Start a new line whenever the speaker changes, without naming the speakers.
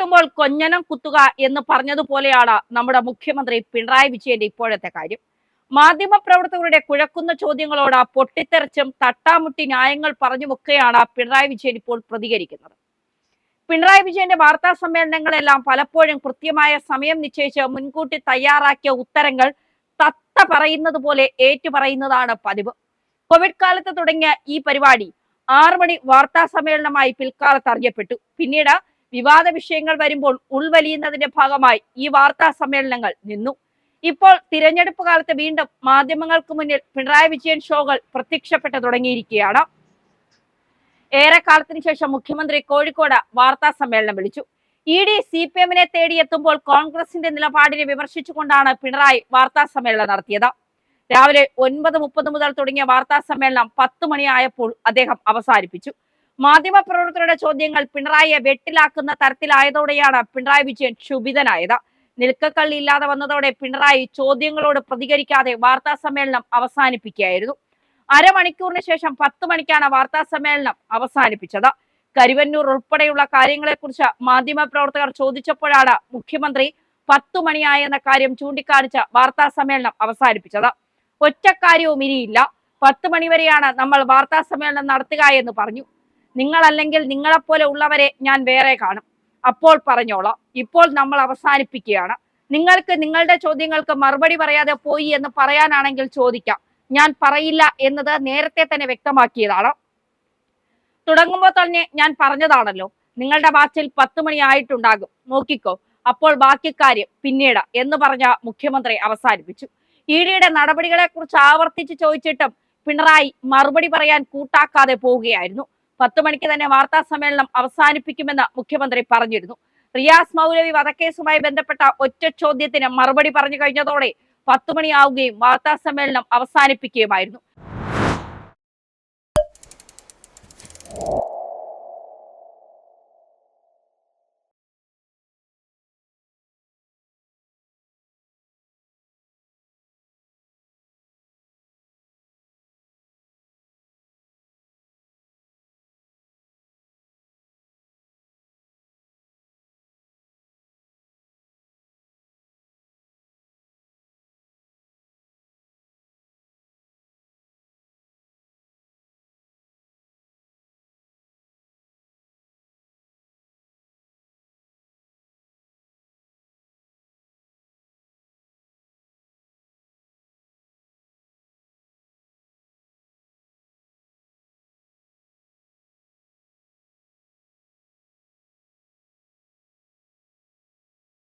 കൂട്ടുമുട്ടുമ്പോൾ കൊഞ്ഞനം കുത്തുക എന്ന് പറഞ്ഞതുപോലെയാണ് നമ്മുടെ മുഖ്യമന്ത്രി പിണറായി വിജയന്റെ ഇപ്പോഴത്തെ കാര്യം. മാധ്യമപ്രവർത്തകരുടെ കുഴക്കുന്ന ചോദ്യങ്ങളോട് പൊട്ടിത്തെറിച്ചും തട്ടാമുട്ടി ന്യായങ്ങൾ പറഞ്ഞുമൊക്കെയാണ് പിണറായി വിജയൻ ഇപ്പോൾ പ്രതികരിക്കുന്നത്. പിണറായി വിജയന്റെ വാർത്താ സമ്മേളനങ്ങളെല്ലാം പലപ്പോഴും കൃത്യമായ സമയം നിശ്ചയിച്ച് മുൻകൂട്ടി തയ്യാറാക്കിയ ഉത്തരങ്ങൾ തത്ത പറയുന്നത് പോലെ ഏറ്റുപറയുന്നതാണ് പതിവ്. കോവിഡ് കാലത്ത് തുടങ്ങിയ ഈ പരിപാടി 6 മണി വാർത്താ സമ്മേളനമായി പിൽക്കാലത്ത് അറിയപ്പെട്ടു. പിന്നീട് വിവാദ വിഷയങ്ങൾ വരുമ്പോൾ ഉൾവലിയുന്നതിന്റെ ഭാഗമായി ഈ വാർത്താ സമ്മേളനങ്ങൾ നിന്നു. ഇപ്പോൾ തിരഞ്ഞെടുപ്പ് കാലത്ത് വീണ്ടും മാധ്യമങ്ങൾക്ക് മുന്നിൽ പിണറായി വിജയൻ ഷോകൾ പ്രത്യക്ഷപ്പെട്ടു തുടങ്ങിയിരിക്കുകയാണ്. ഏറെക്കാലത്തിന് ശേഷം മുഖ്യമന്ത്രി കോഴിക്കോട് വാർത്താ സമ്മേളനം വിളിച്ചു. ED CPM-നെ തേടിയെത്തുമ്പോൾ കോൺഗ്രസിന്റെ നിലപാടിനെ വിമർശിച്ചുകൊണ്ടാണ് പിണറായി വാർത്താ സമ്മേളനം നടത്തിയത്. രാവിലെ 9:30 മുതൽ തുടങ്ങിയ വാർത്താ സമ്മേളനം 10 മണിയായപ്പോൾ അദ്ദേഹം അവസാനിപ്പിച്ചു. മാധ്യമപ്രവർത്തകരുടെ ചോദ്യങ്ങൾ പിണറായിയെ വെട്ടിലാക്കുന്ന തരത്തിലായതോടെയാണ് പിണറായി വിജയൻ ക്ഷുഭിതനായത്. നിൽക്കക്കള്ളി ഇല്ലാതെ വന്നതോടെ പിണറായി ചോദ്യങ്ങളോട് പ്രതികരിക്കാതെ വാർത്താ സമ്മേളനം അവസാനിപ്പിക്കുകയായിരുന്നു. അരമണിക്കൂറിന് ശേഷം 10 മണിക്കാണ് വാർത്താ സമ്മേളനം അവസാനിപ്പിച്ചത്. കരുവന്നൂർ ഉൾപ്പെടെയുള്ള കാര്യങ്ങളെക്കുറിച്ച് മാധ്യമപ്രവർത്തകർ ചോദിച്ചപ്പോഴാണ് മുഖ്യമന്ത്രി 10 മണിയായെന്ന കാര്യം ചൂണ്ടിക്കാണിച്ച് വാർത്താ സമ്മേളനം അവസാനിപ്പിച്ചത്. ഒറ്റക്കാര്യവും ഇനിയില്ല, 10 മണിവരെയാണ് നമ്മൾ വാർത്താ സമ്മേളനം നടത്തുക എന്ന് പറഞ്ഞു. നിങ്ങളല്ലെങ്കിൽ നിങ്ങളെപ്പോലെ ഉള്ളവരെ ഞാൻ വേറെ കാണും, അപ്പോൾ പറഞ്ഞോളാം. ഇപ്പോൾ നമ്മൾ അവസാനിപ്പിക്കുകയാണ്. നിങ്ങൾക്ക് നിങ്ങളുടെ ചോദ്യങ്ങൾക്ക് മറുപടി പറയാതെ പോയി എന്ന് പറയാനാണെങ്കിൽ ചോദിക്കാം. ഞാൻ പറയില്ല എന്നത് നേരത്തെ തന്നെ വ്യക്തമാക്കിയതാണ്. തുടങ്ങുമ്പോൾ തന്നെ ഞാൻ പറഞ്ഞതാണല്ലോ, നിങ്ങളുടെ വാച്ചിൽ 10 മണി ആയിട്ടുണ്ടാകും, നോക്കിക്കോ, അപ്പോൾ ബാക്കി കാര്യം പിന്നീട് എന്ന് പറഞ്ഞ മുഖ്യമന്ത്രി അവസാനിപ്പിച്ചു. ED-യുടെ നടപടികളെ കുറിച്ച് ആവർത്തിച്ച് ചോദിച്ചിട്ടും പിണറായി മറുപടി പറയാൻ കൂട്ടാക്കാതെ പോവുകയായിരുന്നു. 10 മണിക്ക് തന്നെ വാർത്താ സമ്മേളനം അവസാനിപ്പിക്കുമെന്ന് മുഖ്യമന്ത്രി പറഞ്ഞിരുന്നു. റിയാസ് മൗലവി വധക്കേസുമായി ബന്ധപ്പെട്ട ഒറ്റ ചോദ്യത്തിന് മറുപടി പറഞ്ഞു കഴിഞ്ഞതോടെ 10 മണിയാവുകയും വാർത്താ സമ്മേളനം അവസാനിപ്പിക്കുകയുമായിരുന്നു.